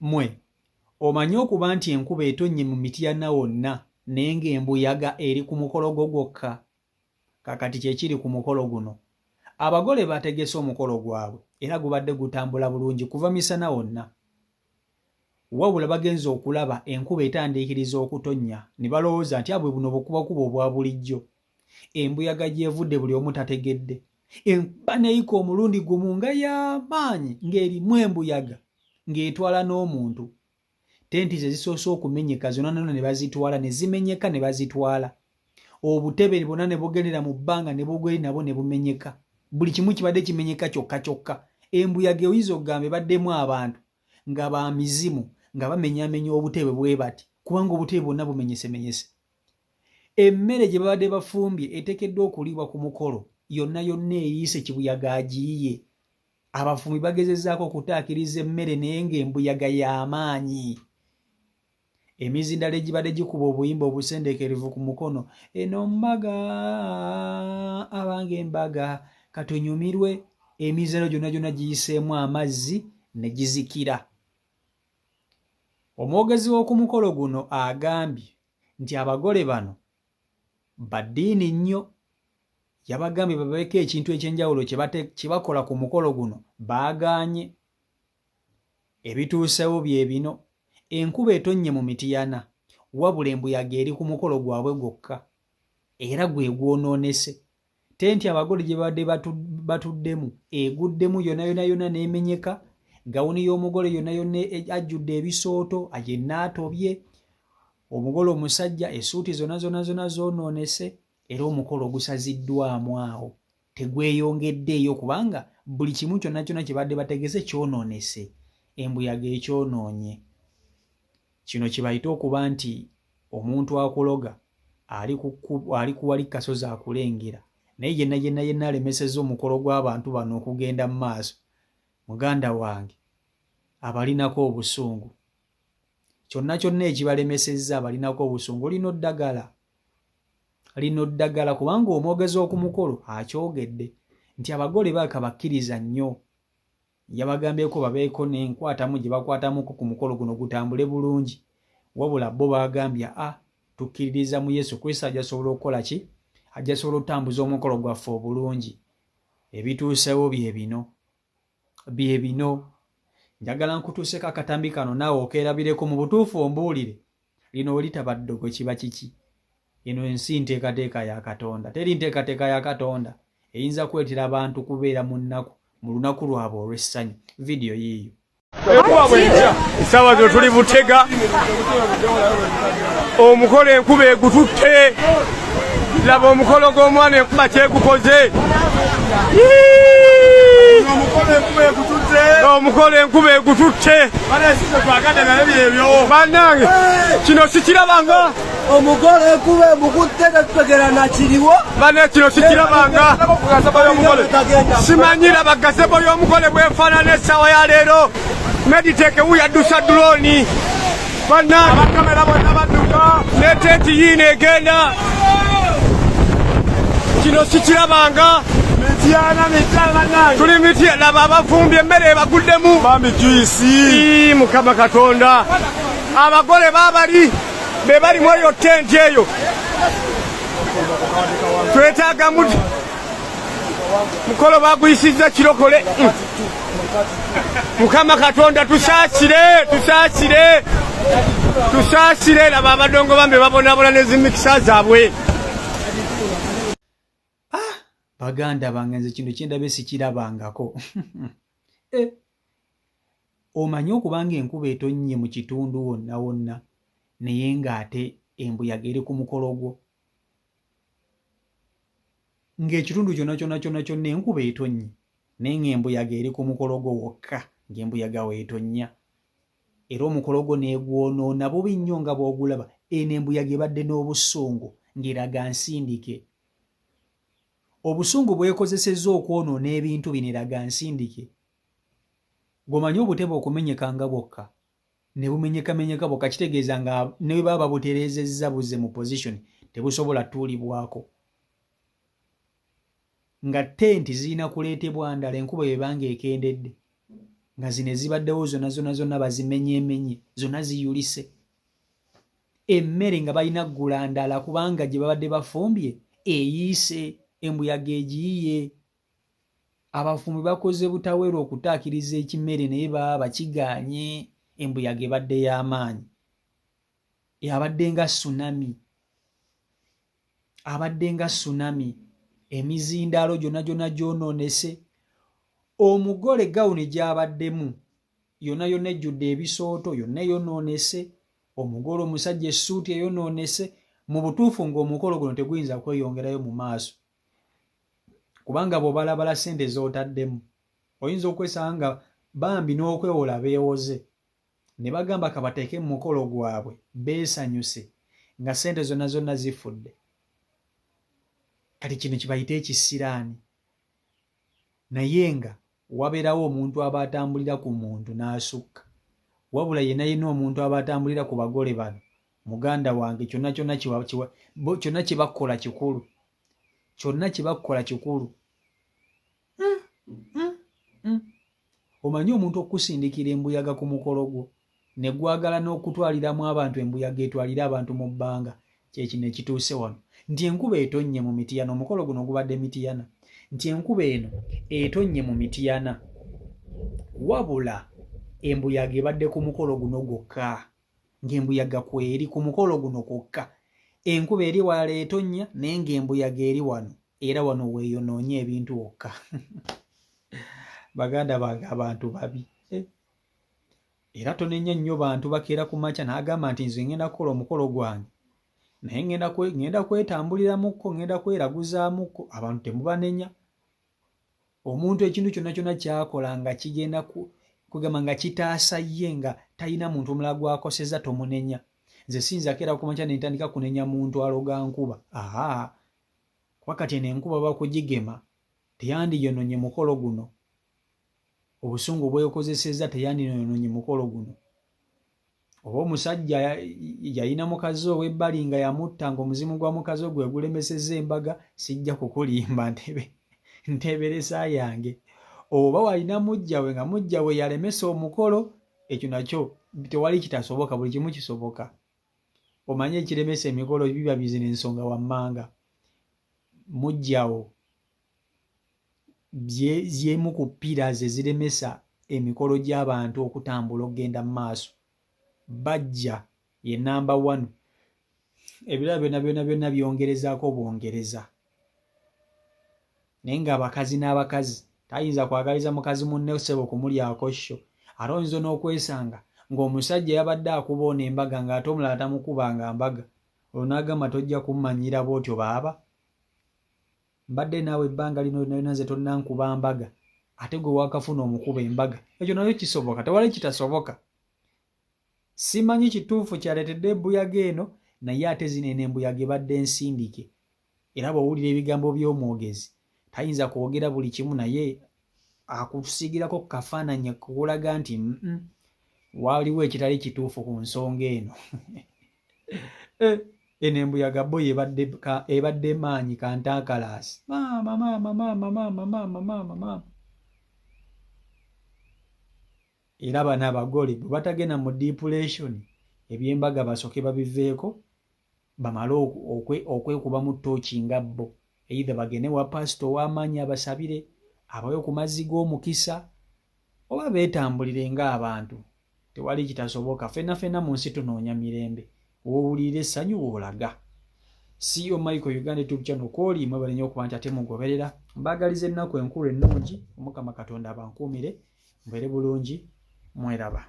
mwe omanyi okuba nti enkuba etonnye mu Mityana wonna naye ng'embuyaga eri ku mukolo gwokka. Kakati kyekiri ku mukolo guno. Abagole bategese omukolo gwabwe era gubadde gutambula bulungi kuva misana wonna. Wabula bagenze okulaba enkuba etandiikiriza okutonnya ne balowooza nti abwe buno bukubakuba obwa bulijjo. Embuyaga gyevudde buli omu tategedde. Enkuba neeyika omulundi gumu nga y'amaanyi ng'erimu embuyaga ng'etwala n'omuntu. Tenti ze zisoose okumenyeka zonna ne bazitwala ne zimenyeka ne bazitwala. Obutebe bwonna ne bugendera mu bbanga ne bugweri nabo ne bumenyeka. Buli kimu kibadde kimenyeka kyokka kyokka. Embuyaga oyinza okugamba ebaddemu abantu nga ba mizimu nga bamenyamenya obutebe bwe bati kubanga obutebe bwonna bumenyesemenyese. Emmere gye babadde bafumbye eteekeddwa okuliibwa ku mukolo yonna yonna eyiise kibuyaga agiyiye. Abafumbi bagezezzaako okutaakiriza emmere naye ng'embuyaga y'amaanyi. Emizindalo egibadde gikuba obuyimba obusendekerevu ku mukono. Eno mbaga abange embaga katunyumirwe. Emizindalo gyonna gyonna giyiseemu amazzi ne gizikira. Omwogezi w'oku mukolo guno agambye nti abagole bano baddiini nnyo. Yabagambye babeeko ekintu ekyenjawulo kye bakola ku mukolo guno baagaanye. Ebituusewo bye bino. Enkuba etonnye mu Mityana wabula embuyaga eri ku mukolo gwabwe gwokka era gwe gwonoonese. Tenti abagole gye babadde batuddemu eguddemu yonna yonna yonna n'emenyeka. Gawuni y'omugole yonna yonna ajjudde ebisooto yenna atobye. Omugole omusajja essuuti zonna zoonoonese era omukolo gusaziddwamu awo. Tegweyongeddeeyo kubanga buli kimu kyonna kyonna kye badde bategese kyonoonese. Embuyaga ekyonoonye. Kino kibayita okuba nti omuntu akuloga ali kuwali kasozi akulengera naye yenna alemesezza omukolo gw'abantu bano okugenda mu maaso. Muganda wange abalinako obusungu kyonna ekibalemesezza abalinako obusungu lino ddagala kubanga omwogezi w'oku mukolo akyogedde nti abagole bakkiriza nnyo. Yabagambyeko babeeko n'enkwatamu gye bakwatamuko ku mukolo guno gutambule bulungi. Wabula bo bagambye tukkiririza mu Yesu Kristo ajja sobola okukola ki? Ajja sobola okutambuza omukolo gwaffe obulungi. Ebituusewo bye bino. Njagala nkutuuseko akatambi kano naawe okeerabireko mu butuufu ombuulire. Lino olitaba ddogo kiba kiki? Eno ensi nteekateeka ya Katonda. Teri nteekateeka ya Katonda eyinza kuleetera abantu kubeera mu lunaku lwabwe olw'essanyu. Vidiyo yiiyo. Sawa zo tuli Butega. Omukolo enkuba egututte. Laba omukolo gw'omwana enkuba kyekukoze. Omukolo enkuba egututte. Bannange kino sikirabanga. Omugole enkuba emukutte tetutegera nakiriwo. Bane kino sikirabanga. Simanyira bagazebo y'omugole bwefaanana essaawa ya leero. Mediteke yaddusa droni. Bannange abakamera bonna badduka. Ne tenti yiino egenda. Kino sikirabanga. Tuli Mityana laba abafumbye emmere ebaguddemu. Bambi juisi. Mukama Katonda. Abagole baabali be bali mu eyo tenti eyo. Twetaaga mukolo baguyisizza kirokole. Mukama Katonda tusaasire laba abadongo bambe babonabona n'ezimikisa zaabwe. Baganda bange nze kino kyendabe sikirabangako. Omanyi okubanga enkuba etonnye mu kitundu wonna naye ng'ate embuyaga eri ku mukolo gwo. Ng'ekitundu kyonna enkuba etonnye naye ng'embuyaga eri ku mukolo gwo wokka ng'embuyaga weetonnya. Era omukolo gwo neegwonoona bubi nnyo nga bw'ogulaba. Eno embuyaga ebadde n'obusungu ng'eraga nsindike. Obusungu bwekozesezza okwonoona ebintu bino eraga nsindike. Gomanyi obutebe okumenyekanga bwokka ne bumenyekamenyeka bwokka kitegeeza nga ne baba babutereezezza buzze mu position tebusobola tuulibwako. Nga tenti zirina kuleetebwa ndala enkuba ebanga ekendedde. nga zino ezibaddewo zonna bazimenyeemenye, zonna ziyulise. Emmere nga balina ggula ndala kubanga gye babadde bafumbye eyiise, embuyaga egiyiye. Abafumbi bakoze butaweera okutaakiriza ekimere naye baba bakigaanye, embuyaga ebadde y'amaanyi. Abadde nga tsunami, emizindaalo gyonna gyonoonese. Omugole gawuni gy'abaddemu yonna ejjudde ebisooto, yonna eyonoonese. Omugole omusajja essuuti eyonoonese. Mu butuufu ng'omukolo guno teguyinza kweyongerayo mu maaso kubanga bw'obalabala ssente z'otaddemu oyinza okwesanga nga bambi n'okwewola beewoze ne bagamba kabateeke mu mukolo gwabwe beesanyuse nga ssente zonna zifudde. Kati kino kibayita ekisiraani. Naye nga wabeerawo omuntu aba atambulira ku muntu n'asukka, wabula yenna omuntu aba atambulira ku bagole bano, muganda wange, kyonna kyebakola kikulu. Omanyi omuntu okusindikira embuyaga ku mukolo gwo ne gwagala n'okutwaliramu abantu embuyaga etwalira abantu mu bbanga, kyekino ekituuse wano nti enkuba etonnye mu Mityana. Omukolo guno gubadde Mityana, nti enkuba eno etonnye mu Mityana, wabula embuyaga ebadde ku mukolo guno gwokka, ng'embuyaga kweri ku mukolo guno kwokka. Enkuba eri wala etonnya naye ng'embuyaga eri wano, era wano weeyonoonye ebintu wokka. Baganda bange, abantu babi. Era tonenya nnyo bantu bakeera ku makya n'agamba nti nze ngenda kukola omukolo gwange naye ngenda kwetambuliramuko, ngenda kweraguzaamuko. Abantu temubanenya. Omuntu ekintu kyonna kyakola nga kigenda kugamba nga kitaasa ye nga talina muntu omulala gw'akoseza, tomunenya. Nze siyinza keera ku makya ne ntandika kunenya muntu aloga nkuba. Kuba kati eno enkuba bakugigema teyandiyonoonye mukolo guno. Obusungu bwekozesezza teyandiyonoonye mukolo guno. Oba omusajja yalina mukazi ow'ebbali nga yamutta ng'omuzimu gwa mukazi ogwe gulemesezza embaga, sijja kukulimba nteeberesa yange. Oba walina mujjawe nga mujjawe yalemesa omukolo, ekyo nakyo tewali kitasoboka, buli kimu kisoboka. Omanye ekiremesa emikolo biba bizina ensonga wammanga. Mujjawo byemu ku ppira ze ziremesa emikolo gy'abantu okutambula okgenda mu maaso. Bajja ye namba 1. Ebirala byonna byongerezaako bwongereza. Naye ng'abakazi n'abakazi tayinza kwagaliza mukazi munne ssebo kumulyako ssho. Ate oyinza n'okwesanga ng'omusajja yabadde akuba ono embaga ng'ate omulala tamukubanga mbaga. Olwo n'agamba tojja kummanyira bw'otyo baaba. Mbadde naawe ebbanga lino lyonna nze tonnankuba mbaga ate gwe waakafuna omukuba embaga. Ekyo nakyo kisoboka, tewali kitasoboka. Simanyi kituufu kyaleetedde embuyaga eno, naye ate zino eno embuyaga ebadde nsindike. Era bw'owulira ebigambo by'omwogezi tayinza kwogera buli kimu, naye akusigirako kafaananyi kukulaga nti waliwo ekitali kituufu ku nsonga eno. Eno embuyaga bo ebadde maanyi kantankalaasi. Maama. Era bano abagole bwe batagenda mu depression, eby'embaga basooke babiveeko, bamale okwekuba mu ttooki nga bo. Either bagende wa pasito ow'amaanyi abasabire, abawe ku mazzi g'omukisa, oba beetambulire ng'abantu. Tewali kitasoboka. Ffenna mu nsi tunoonya mirembe. Wowulira essanyu w'olaga. CEO Michael Uganda YouTube channel kw'oli mwebale nnyo okuba nti ate mugoberera. Mbaagaliza ennaku enkulu ennungi. Omukama Katonda abankuumire. Mubeere bulungi. Mweraba.